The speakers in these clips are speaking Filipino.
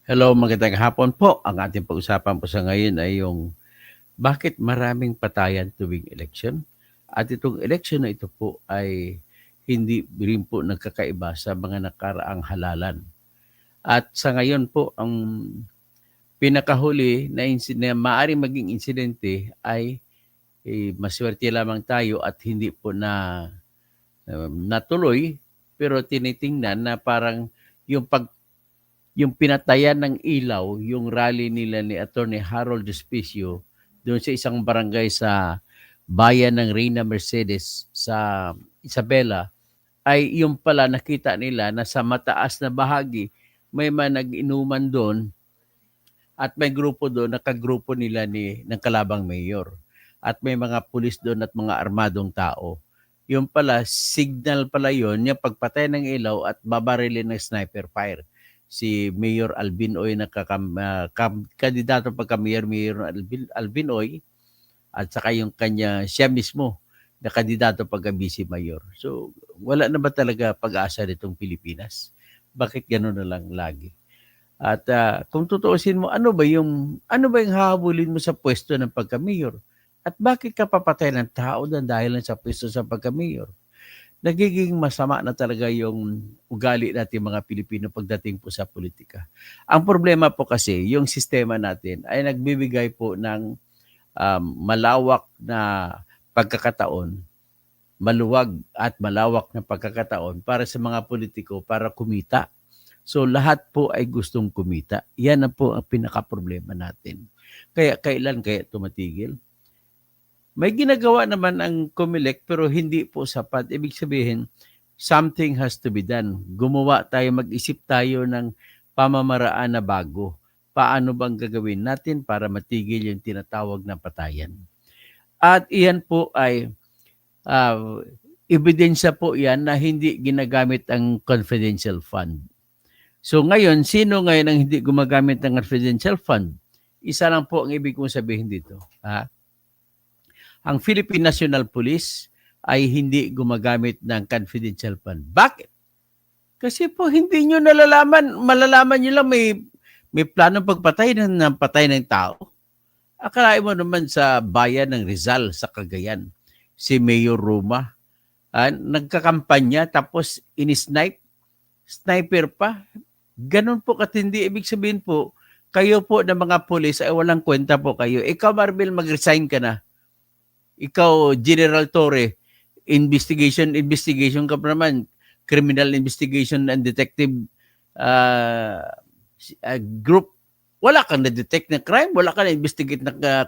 Hello, magandang hapon po. Ang ating pag-usapan po sa ngayon ay yung bakit maraming patayan tuwing eleksyon. At itong eleksyon na ito po ay hindi rin po nagkakaiba sa mga nakaraang halalan. At sa ngayon po, ang pinakahuli na maaaring maging insidente ay maswerte lamang tayo at hindi po natuloy, pero tinitingnan na parang yung yung pinatayan ng ilaw, yung rally nila ni Attorney Harold Despicio doon sa isang barangay sa bayan ng Reina Mercedes sa Isabela, ay yung pala nakita nila na sa mataas na bahagi may mga nag-inuman doon at may grupo doon, nakagrupo nila ng kalabang mayor. At may mga pulis doon at mga armadong tao. Yung pala, signal pala yun, yung pagpatay ng ilaw at babarilin ng sniper fire. Si Mayor Alvin Oy, kandidato pagka-mayor, Mayor Alvin Oy, at saka yung siya mismo, na kandidato pagka-vice mayor. So, wala na ba talaga pag-asa nitong Pilipinas? Bakit gano'n na lang lagi? At kung tutuusin mo, ano ba yung hahabulin mo sa pwesto ng pagka-mayor? At bakit ka papatay ng tao dahil lang sa pwesto sa pagka-mayor? Nagiging masama na talaga yung ugali natin mga Pilipino pagdating po sa politika. Ang problema po kasi, yung sistema natin ay nagbibigay po ng malawak na pagkakataon, maluwag at malawak na pagkakataon para sa mga politiko para kumita. So lahat po ay gustong kumita. Yan na po ang pinaka-problema natin. Kaya kailan kaya tumatigil? May ginagawa naman ang COMELEC pero hindi po sapat. Ibig sabihin, something has to be done. Gumawa tayo, mag-isip tayo ng pamamaraan na bago. Paano bang gagawin natin para matigil yung tinatawag na patayan? At iyan po ay ebidensya po yan na hindi ginagamit ang confidential fund. So ngayon, sino ngayon ang hindi gumagamit ng confidential fund? Isa lang po ang ibig kong sabihin dito. Ang Philippine National Police ay hindi gumagamit ng confidential fund. Bakit? Kasi po hindi nyo malalaman nyo lang may planong pagpatay ng patay ng tao. Akalain mo naman sa bayan ng Rizal sa Cagayan, si Mayor Roma, nagkakampanya tapos sniper pa. Ganun po katindi. Ibig sabihin po, kayo po na mga pulis ay walang kwenta po kayo. Ikaw, Marbil, mag-resign ka na. Ikaw, General Torre, investigation ka pa naman. Criminal investigation and detective group. Wala kang na-detect na crime. Wala kang na-investigate na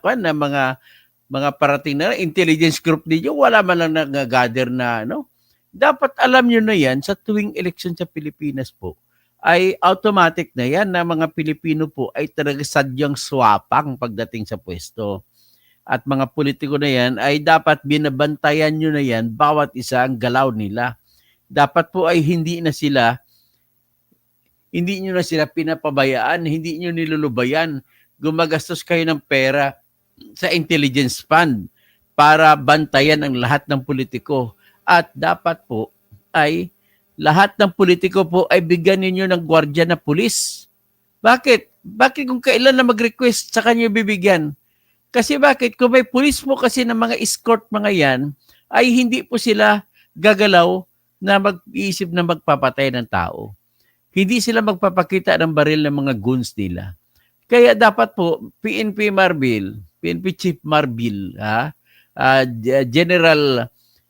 mga parating na intelligence group ninyo. Wala man lang nag-gather na ano. Dapat alam nyo na yan sa tuwing election sa Pilipinas po ay automatic na yan na mga Pilipino po ay talaga sadyang swapang pagdating sa pwesto. At mga politiko na yan ay dapat binabantayan nyo na yan bawat isa ang galaw nila. Dapat po ay hindi nyo na sila pinapabayaan, hindi nyo nilulubayan. Gumagastos kayo ng pera sa intelligence fund para bantayan ang lahat ng politiko. At dapat po ay lahat ng politiko po ay bigyan ninyo ng gwardiya na pulis. Bakit? Bakit kung kailan na mag-request sa kanyo bibigyan? Kasi bakit? Kung may pulis po kasi ng mga escort mga yan, ay hindi po sila gagalaw na mag-iisip na magpapatay ng tao. Hindi sila magpapakita ng baril ng mga guns nila. Kaya dapat po, PNP Chief Marbil,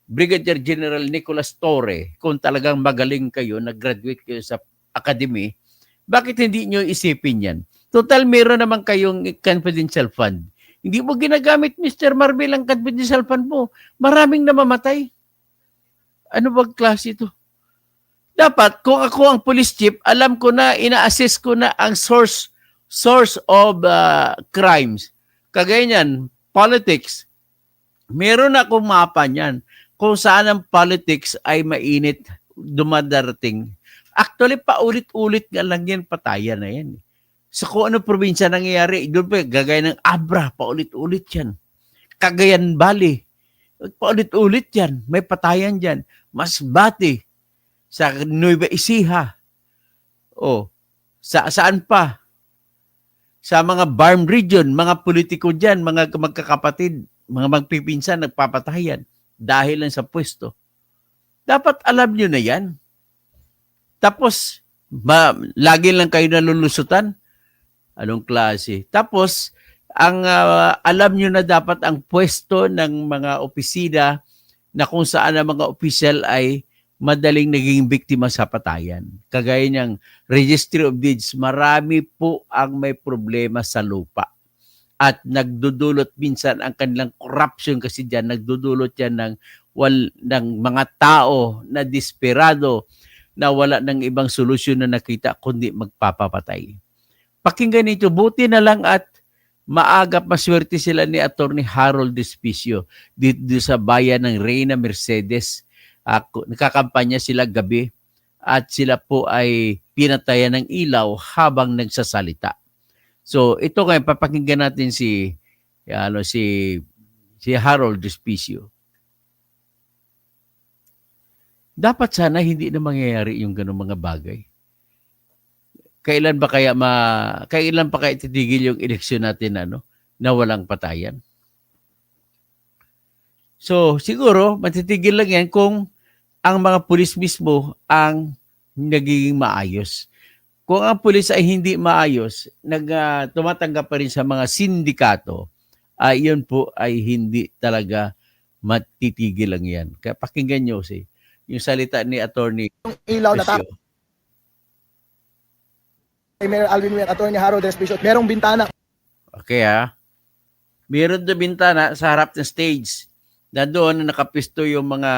Brigadier General Nicolas Torre, kung talagang magaling kayo, nag-graduate kayo sa academy, bakit hindi nyo isipin yan? Total, meron naman kayong confidential fund. Hindi mo ginagamit, Mr. Marbil, ang confidential fund mo. Maraming namamatay. Ano bang klase ito? Dapat, kung ako ang police chief, alam ko na, ina-assess ko na ang source of crimes. Kagaya niyan, politics. Meron akong mapa niyan kung saan ang politics ay mainit dumadarating. Actually, paulit-ulit nga lang yan, patayan na yan. Sa kung ano probinsya nangyayari, doon pa, gagaya ng Abra, paulit-ulit yan. Cagayan Valley, paulit-ulit yan. May patayan dyan. Masbate, sa Nueva Ecija. Saan pa? sa mga farm region, mga politiko dyan, mga magkakapatid, mga magpipinsan, nagpapatayan dahil lang sa pwesto. Dapat alam nyo na yan. Tapos, lagi lang kayo nalulusutan. Anong klase? Tapos, alam nyo na dapat ang pwesto ng mga opisina na kung saan ang mga opisyal ay madaling naging biktima sa patayan. Kagaya niyang Registry of Deeds, marami po ang may problema sa lupa. At nagdudulot minsan ang kanilang corruption kasi dyan, nagdudulot yan ng mga tao na desperado na wala ng ibang solusyon na nakita kundi magpapapatay. Pakinggan nito, buti na lang at maagap maswerte sila ni Attorney Harold Despicio dito sa bayan ng Reyna Mercedes. Nakakampanya sila gabi at sila po ay pinatayan ng ilaw habang nagsasalita. So ito ngayon, papakinggan natin si Harold Despicio. Dapat sana hindi na mangyayari yung ganung mga bagay. Kailan pa kaya titigil yung eleksyon natin na walang patayan? So siguro matitigil lang yan kung ang mga pulis mismo ang nagiging maayos. Kung ang pulis ay hindi maayos, tumatanggap pa rin sa mga sindikato, yun po ay hindi talaga matitigil lang yan. Kaya pakinggan nyo yung salita ni Attorney ilaw na tao. Mayor Alvin Win, Attorney Harold Despicio, merong bintana. Okay meron na bintana sa harap ng stage na doon na nakapisto yung mga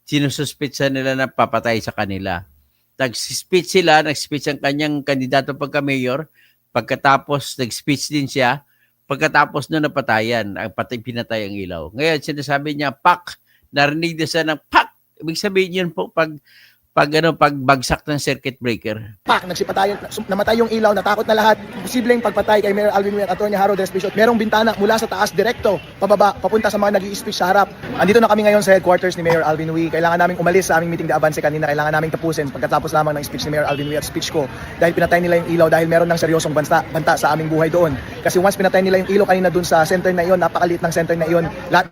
sinususpetsa nila na papatay sa kanila. Nag-speech ang kanyang kandidato pagka-mayor, pagkatapos nag-speech din siya, pagkatapos na napatayan, pinatay ang ilaw. Ngayon, sinasabi niya, pak, narinig na siya ng pak. Ibig sabihin yun po, pagbagsak ng circuit breaker. Pak, nagsipatayan, namatay yung ilaw, natakot na lahat. Posibleng pagpatay kay Mayor Alvin Win, Attorney Harold Despicio. Merong bintana mula sa taas direkto, pababa, papunta sa mga nag-i-speech sa harap. Andito na kami ngayon sa headquarters ni Mayor Alvin Win. Kailangan naming umalis sa aming meeting de avance kanina. Kailangan naming tapusin pagkatapos lamang ng speech ni Mayor Alvin Win at speech ko. Dahil pinatay nila yung ilaw dahil meron ng seryosong banta sa aming buhay doon. Kasi once pinatay nila yung ilaw kanina doon sa center na iyon, napakaliit ng center na iyon, lahat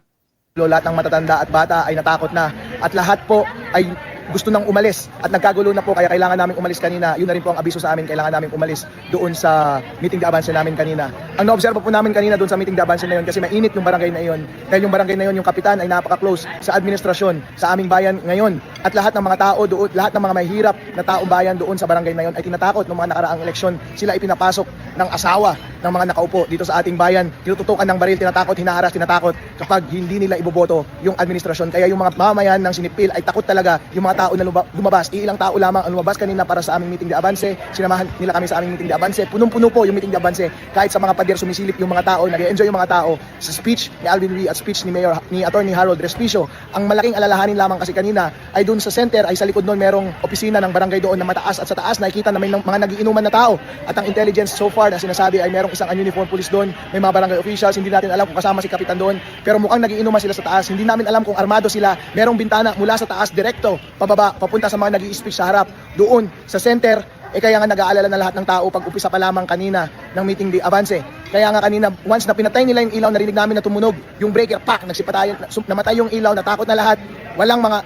ng matatanda at bata ay natakot na. At lahat po ay gusto nang umalis at nagkagulo na po, kaya kailangan naming umalis kanina. Yun na rin po ang abiso sa amin, kailangan naming umalis doon sa meeting de avance namin kanina. Ang naobserba po namin kanina doon sa meeting de avance na yun, kasi mainit yung barangay na yun, dahil yung barangay na yun, yung kapitan ay napaka-close sa administrasyon sa aming bayan ngayon, at lahat ng mga tao doon, lahat ng mga mahihirap na taong bayan doon sa barangay na yun ay tinatakot ng mga nakaraang eleksyon. Sila ay pinapasok ng asawa ng mga nakaupo dito sa ating bayan, tinututukan ng baril, tinatakot, hinaharas, tinatakot kapag hindi nila iboboto yung administrasyon. Kaya yung mga mamayan ng Sinipil ay takot talaga yung mga tao na lumabas. Ilang tao lamang ang lumabas kanina para sa aming meeting de avance. Sinamahan nila kami sa aming meeting de avance. Punong-puno po yung meeting de avance. Kahit sa mga pader sumisilip yung mga tao, nag-enjoy yung mga tao sa speech ni Alvin Wee at speech ni Attorney Harold Despicio. Ang malaking alalahanin lamang kasi kanina ay doon sa center, ay sa likod noon merong opisina ng barangay doon na mataas, at sa taas nakikita na may mga nagiinuman na tao. At ang intelligence so far na sinasabi ay merong isang uniform police doon, may mga barangay officials, hindi natin alam kung kasama si kapitan doon, pero mukhang nagiinuman sila sa taas. Hindi namin alam kung armado sila. Merong bintana mula sa taas direkto pababa papunta sa mga nag-i-speech sa harap doon sa center. Kaya nga nag-aalala na lahat ng tao pag upisa pa lamang kanina ng meeting de avance. Kaya nga kanina, once na pinatay nila yung ilaw, narinig namin na tumunog yung breaker, pak, nagsipatayan, namatay yung ilaw, natakot na lahat.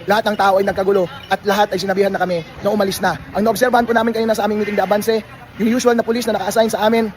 Lahat ng tao ay nagkagulo at lahat ay sinabihan na kami na umalis na. Ang naobserbahan po namin kanina sa aming meeting de avance, yung usual na police na naka-assign sa amin,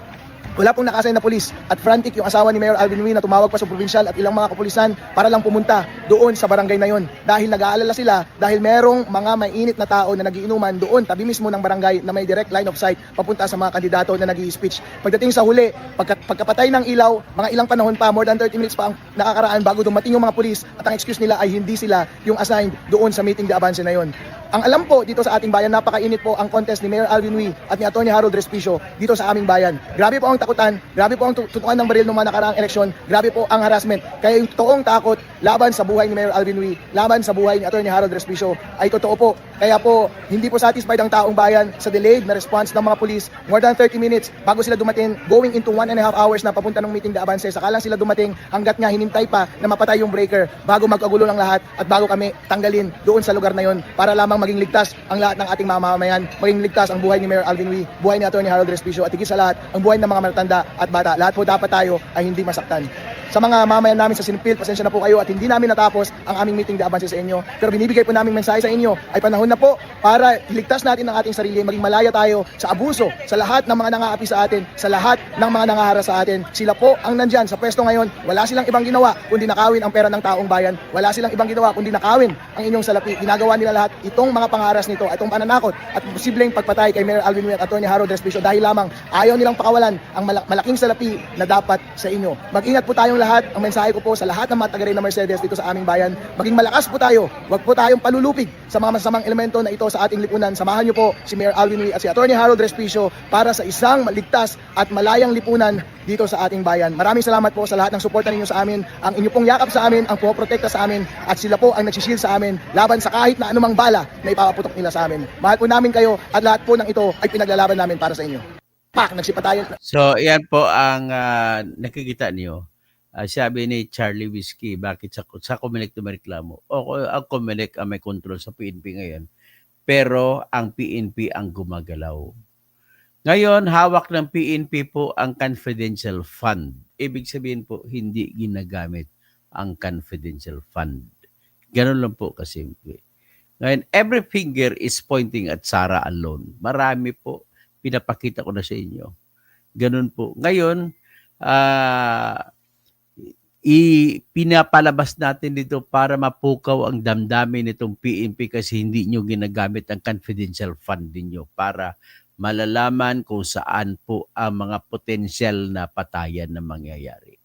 wala pong naka-assign na polis, at frantic yung asawa ni Mayor Alvin Wee na tumawag pa sa provincial at ilang mga kapulisan para lang pumunta doon sa barangay na yon, dahil nag-aalala sila dahil merong mga mainit na tao na nagiinuman doon tabi mismo ng barangay na may direct line of sight papunta sa mga kandidato na nag-i-speech. Pagdating sa huli, pagkapatay ng ilaw, mga ilang panahon pa, more than 30 minutes pa ang nakakaraan bago dumating yung mga pulis, at ang excuse nila ay hindi sila yung assigned doon sa meeting de avance na yon. Ang alam po dito sa ating bayan, napakainit po ang contest ni Mayor Alvin Wee at ni Attorney Harold Despicio dito sa aming bayan. Grabe po ang takutan, grabe po ang tutukan ng baril ng mga nakaraang eleksyon, grabe po ang harassment. Kaya yung totoong takot laban sa buhay ni Mayor Alvin Wee, laban sa buhay ni Attorney Harold Despicio ay totoo po. Kaya po, hindi po satisfied ang taong bayan sa delayed na response ng mga pulis. More than 30 minutes bago sila dumating, going into 1.5 hours na papunta ng meeting de avance. Saka lang sila dumating hanggat nga hinintay pa na mapatay yung breaker bago magkagulo ng lahat at bago kami tanggalin doon sa lugar na yon para lamang maging ligtas ang lahat ng ating mamamayan, maging ligtas ang buhay ni Mayor Alvin Uy, buhay ni Atty. Harold Respicio at higit sa lahat, ang buhay ng mga matatanda at bata. Lahat po dapat tayo ay hindi masaktan. Sa mga mamayan namin sa Sinipil, pasensya na po kayo at hindi namin natapos ang aming meeting de avance sa inyo. Pero binibigay po namin mensahe sa inyo ay panahon na po para iligtas natin ang ating sarili, maging malaya tayo sa abuso, sa lahat ng mga nangaapi sa atin, sa lahat ng mga nangahara sa atin. Sila po ang nandyan sa pwesto ngayon. Wala silang ibang ginawa kundi nakawin ang pera ng taong bayan. Wala silang ibang ginawa kundi nakawin ang inyong salapi. Ginagawa nila lahat itong mga pangaras nito, itong pananakot at posibleng pagpatay kay Mayor Alvin Uy at Atty. Harold Respicio dahil lamang ayaw nilang pakawalan ang malaking salapi na dapat sa inyo. Mag-ingat po tayong lahat. Ang mensahe ko po sa lahat ng mga taga na Mercedes dito sa aming bayan, maging malakas po tayo. Huwag po tayong palulupig sa mga masamang elemento na ito sa ating lipunan. Samahan niyo po si Mayor Alvin Uy at si Atty. Harold Respicio para sa isang maligtas at malayang lipunan dito sa ating bayan. Maraming salamat po sa lahat ng suporta ninyo sa amin. Ang inyo pong yakap sa amin, ang pumoprotekta sa amin at sila po ang nagsishield sa amin laban sa kahit na anumang bala na ipapaputok nila sa amin. Mahal po namin kayo at lahat po ng ito ay pinaglalaban namin para sa inyo. Pak! Nagsipatayan. So, yan po ang nakikita niyo. Sabi ni Charlie Whiskey, bakit sa Comelec tumareklamo? O, ang Comelec ang may control sa PNP ngayon. Pero ang PNP ang gumagalaw. Ngayon, hawak ng PNP po ang confidential fund. Ibig sabihin po, hindi ginagamit ang confidential fund. Ganun lang po kasimple. Ngayon, every finger is pointing at Sara alone. Marami po, pinapakita ko na sa inyo. Ganun po. Ngayon, pinapalabas natin dito para mapukaw ang damdamin nitong PNP kasi hindi nyo ginagamit ang confidential fund niyo para malalaman kung saan po ang mga potensyal na patayan na mangyayari.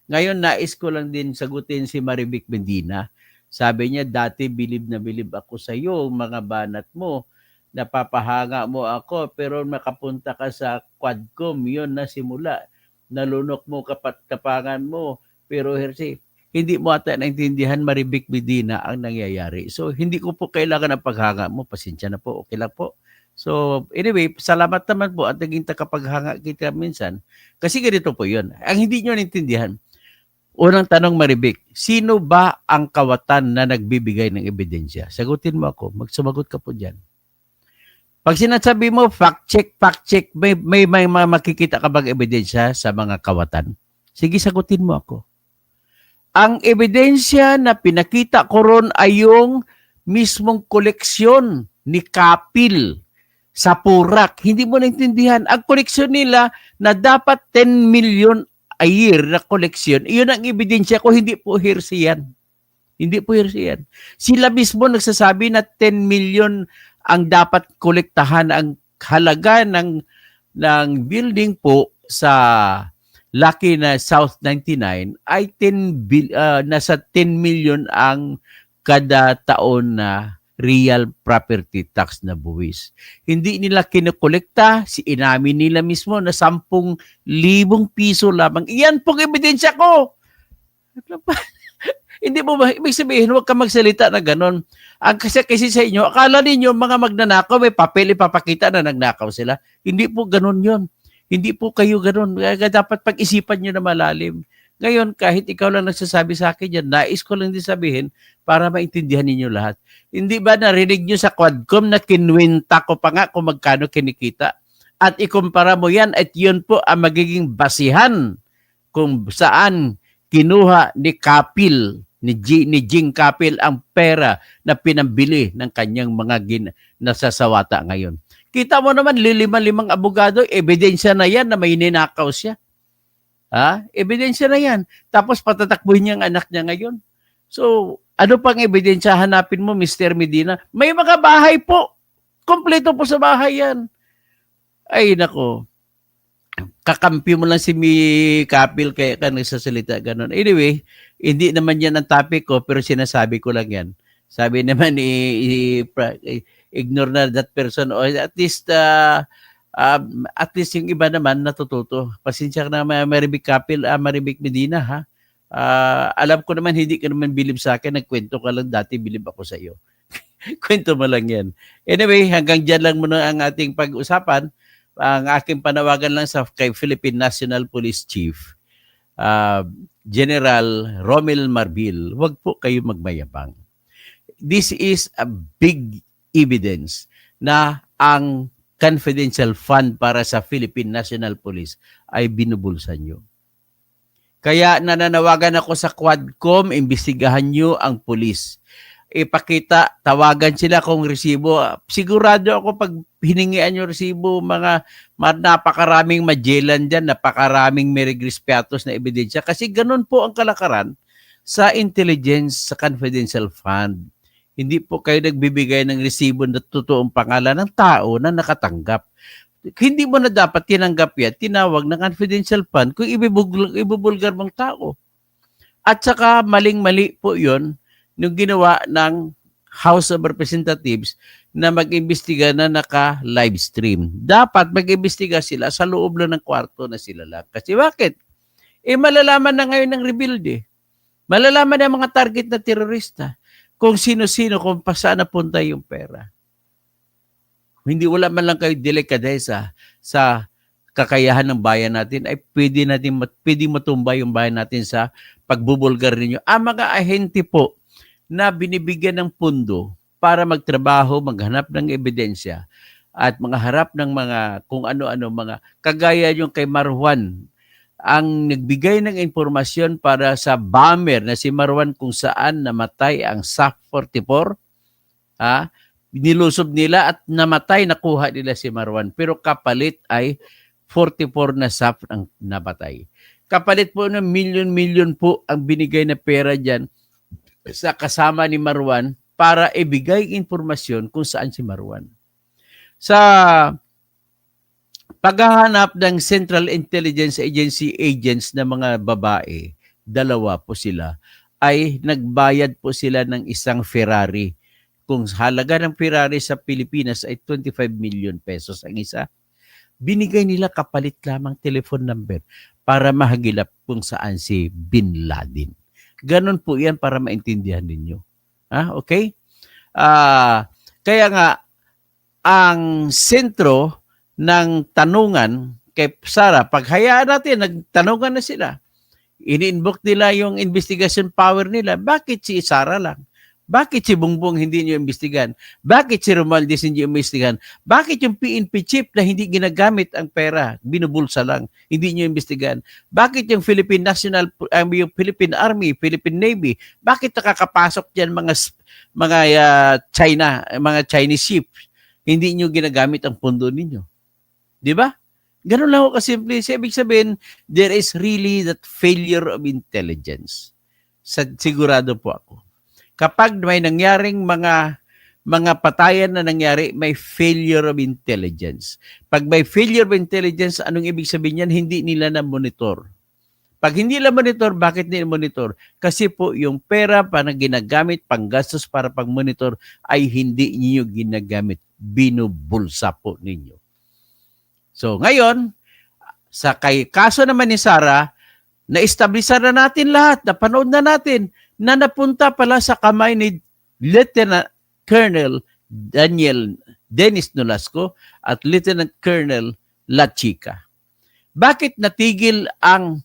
Ngayon, nais ko lang din sagutin si Marivic Medina. Sabi niya, dati bilib na bilib ako sa iyo, mga banat mo, napapahanga mo ako, pero makapunta ka sa Quadcom, yun na simula. Nalunok mo kapangan mo, pero Hershey, hindi mo ata naintindihan Marivic Medina ang nangyayari. So, hindi ko po kailangan ng paghanga mo. Pasensya na po, okay lang po. So, anyway, salamat naman po at naging takapaghanga kita minsan. Kasi ganito po yun. Ang hindi nyo naintindihan, unang tanong Marivic, sino ba ang kawatan na nagbibigay ng ebidensya? Sagutin mo ako, magsumagot ka po dyan. Pag sinasabi mo, fact check, may makikita ka bang ebidensya sa mga kawatan? Sige, sagutin mo ako. Ang ebidensya na pinakita ko ron ay yung mismong koleksyon ni Kapil sa Purak. Hindi mo naintindihan. Ang koleksyon nila na dapat 10 million a year na koleksyon, iyon ang ebidensya ko, hindi po hearsay yan. Hindi po hearsay yan. Sila mismo nagsasabi na 10 million ang dapat kolektahan ang halaga ng building po sa Lucky na South 99 ay nasa 10 million ang kada taon na real property tax na buwis. Hindi nila kinokolekta, inamin nila mismo na 10,000 piso lamang. Iyan pong ebidensya ko. Hindi mo ba, ibig sabihin, huwag ka magsalita na gano'n. Ang kasi sa inyo, akala ninyo mga magnanakaw, may papel ipapakita na nagnakaw sila. Hindi po gano'n yon. Hindi po kayo gano'n. Dapat pag-isipan nyo na malalim. Ngayon, kahit ikaw lang nagsasabi sa akin yan, nais ko lang din sabihin para maintindihan ninyo lahat. Hindi ba narinig nyo sa Quadcom na kinwenta ko pa nga kung magkano kinikita? At ikumpara mo yan at yun po ang magiging basihan kung saan kinuha ni Kapil, ni Jing Kapil ang pera na pinambili ng kanyang mga nasasawata ngayon. Kita mo naman, limang abogado, ebidensya na yan na may ninakaw siya. Ha? Ebidensya na yan. Tapos patatakbuhin niya ang anak niya ngayon. So, ano pang ebidensya hanapin mo, Mr. Medina? May mga bahay po. Kompleto po sa bahay yan. Ay, nako. Kakampi mo lang si Kapil kaya ka nagsasalita ganun. Anyway, hindi naman yan ang topic ko pero sinasabi ko lang yan. Sabi naman ignore na that person or at least yung iba naman natututo. Pasensya na Marivic Kapil, Marivic Medina ha. Alam ko naman hindi ka naman bilib sa akin, nagkwento ka lang dati bilib ako sa iyo. Kwento mo lang yan. Anyway, hanggang dyan lang muna ang ating pag-usapan. Ang aking panawagan lang sa kay Philippine National Police Chief, uh, General Romel Marbil, wag po kayo magmayabang. This is a big evidence na ang confidential fund para sa Philippine National Police ay binubulsan nyo. Kaya nananawagan ako sa Quadcom, imbestigahan nyo ang pulis. Ipakita, tawagan sila kung resibo. Sigurado ako pag hiningian nyo resibo, mga napakaraming magellan dyan, napakaraming Merigris Piatos na ebidensya. Kasi ganun po ang kalakaran sa intelligence, sa confidential fund. Hindi po kayo nagbibigay ng resibo na totoong pangalan ng tao na nakatanggap. Hindi mo na dapat tinanggap yan, tinawag ng confidential fund kung ibubulgar mong tao. At saka maling-mali po yon nung ginawa ng House of Representatives na mag-imbestiga na naka-live stream. Dapat mag-imbestiga sila sa loob lang ng kwarto na sila lang. Kasi bakit? Malalaman na ngayon ng rebelde. Malalaman na mga target na terorista kung sino-sino, kung saan napunta yung pera. Hindi wala man lang kayo delikadesa sa kakayahan ng bayan natin, ay pwede matumba yung bayan natin sa pagbubulgar ninyo. Ang mga ahente po na binibigyan ng pundo para magtrabaho, maghanap ng ebidensya at mangharap ng mga kung ano-ano, mga kagaya yung kay Marwan, ang nagbigay ng impormasyon para sa bomber na si Marwan kung saan namatay ang SAF-44, nilusob nila at namatay, nakuha nila si Marwan. Pero kapalit ay 44 na SAF ang namatay. Kapalit po ng milyon-milyon po ang binigay na pera dyan sa kasama ni Marwan para ibigay informasyon kung saan si Marwan. Sa paghahanap ng Central Intelligence Agency agents na mga babae, 2 po sila, ay nagbayad po sila ng isang Ferrari. Kung halaga ng Ferrari sa Pilipinas ay 25 million pesos ang isa, binigay nila kapalit lamang telephone number para mahagilap kung saan si Bin Laden. Ganon po yan para maintindihan ninyo. Okay? Kaya nga, ang sentro ng tanungan kay Sara, paghayaan natin, nagtanungan na sila. Ini-invoke nila yung investigation power nila. Bakit si Sara lang? Bakit si Bongbong hindi nyo imbestigan? Bakit si Romualdez hindi nyo imbestigan? Bakit yung PNP chief na hindi ginagamit ang pera, binubulsa lang, hindi nyo imbestigan? Bakit yung Philippine yung Philippine Army, Philippine Navy, bakit nakakapasok diyan mga China, mga Chinese ships? Hindi nyo ginagamit ang pondo ninyo. Di ba? Ganun lang ako kasimple. Ibig sabihin, there is really that failure of intelligence. Sigurado po ako. Kapag may nangyaring mga patayan na nangyari, may failure of intelligence. Pag may failure of intelligence, anong ibig sabihin yan? Hindi nila na-monitor. Pag hindi nila monitor, bakit nila monitor? Kasi po yung pera pa na ginagamit, panggastos para pag-monitor, ay hindi niyo ginagamit. Binubulsa po ninyo. So ngayon, sa kaso naman ni Sara, na-establish na natin lahat, napanood na natin, na napunta pala sa kamay ni Lieutenant Colonel Dennis Nolasco at Lieutenant Colonel La Chica. Bakit natigil ang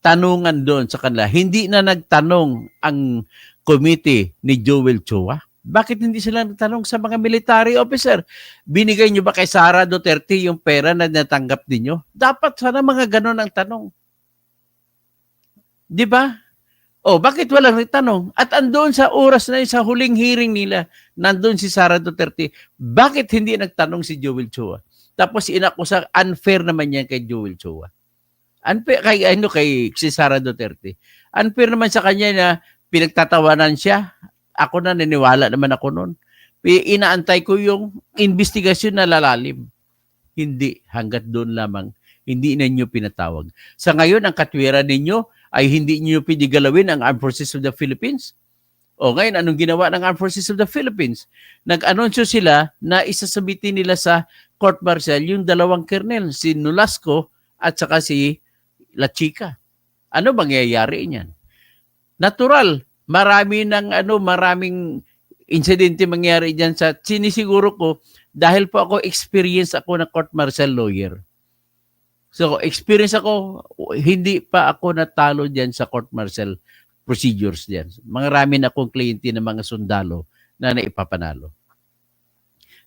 tanungan doon sa kanila? Hindi na nagtanong ang committee ni Joel Chua. Bakit hindi sila nagtanong sa mga military officer? Binigay nyo ba kay Sara Duterte yung pera na natanggap ninyo? Dapat sana mga ganon ang tanong. Di ba? Bakit walang nagtanong? At andun sa oras na yun, sa huling hearing nila, nandun si Sara Duterte, bakit hindi nagtanong si Joel Chua? Tapos inakusa, unfair naman yan kay Joel Chua. Unfair kay si Sara Duterte. Unfair naman sa kanya na pinagtatawanan siya. Ako na, naniwala naman ako noon. Inaantay ko yung investigasyon na lalalim. Hindi, hanggat doon lamang. Hindi na ninyo pinatawag. Sa ngayon, ang katwiran ninyo ay hindi niyo pinigalawin ang Armed Forces of the Philippines. Ngayon, anong ginawa ng Armed Forces of the Philippines? Nag-anunsyo sila na isasabitin nila sa court martial yung 2 kernel, si Nolasco at saka si La Chica. Ano mangyayari niyan? Natural, maraming insidente mangyari dyan sa sinisiguro ko dahil po ako experience ako na court martial lawyer. So, experience ako, hindi pa ako natalo dyan sa court martial procedures dyan. Marami na akong kliyente ng mga sundalo na naipapanalo.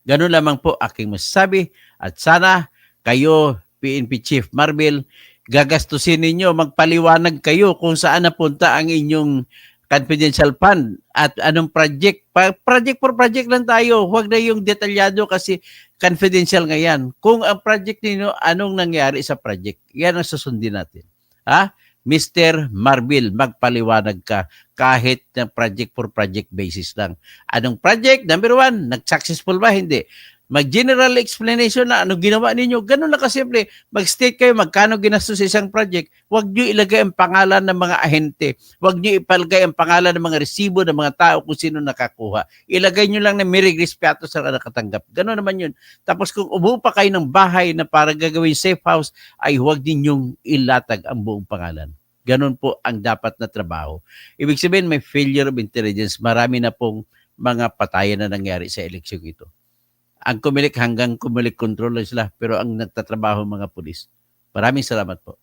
Ganun lamang po aking masasabi at sana kayo, PNP Chief Marbil, gagastusin ninyo, magpaliwanag kayo kung saan napunta ang inyong confidential fund at anong project. Project for project lang tayo. Huwag na yung detalyado kasi confidential nga yan. Kung ang project ninyo, anong nangyari sa project? Yan ang susundin natin. Ha? Mr. Marbil, magpaliwanag ka kahit na project for project basis lang. Anong project? Number 1, nag-successful ba? Hindi. Mag-general explanation na ano ginawa ninyo. Ganun lang kasimple. Mag-state kayo magkano ginastos sa isang project. Huwag nyo ilagay ang pangalan ng mga ahente. Huwag nyo ipalagay ang pangalan ng mga resibo ng mga tao kung sino nakakuha. Ilagay nyo lang na may respeto sa nakatanggap. Ganun naman yun. Tapos kung umupo pa kayo ng bahay na para gagawin safe house, ay huwag ninyong ilatag ang buong pangalan. Ganun po ang dapat na trabaho. Ibig sabihin may failure of intelligence. Marami na pong mga patayan na nangyari sa eleksyon ito. Ang kumilik hanggang kumilik control sila pero ang nagtatrabaho mga pulis. Maraming salamat po.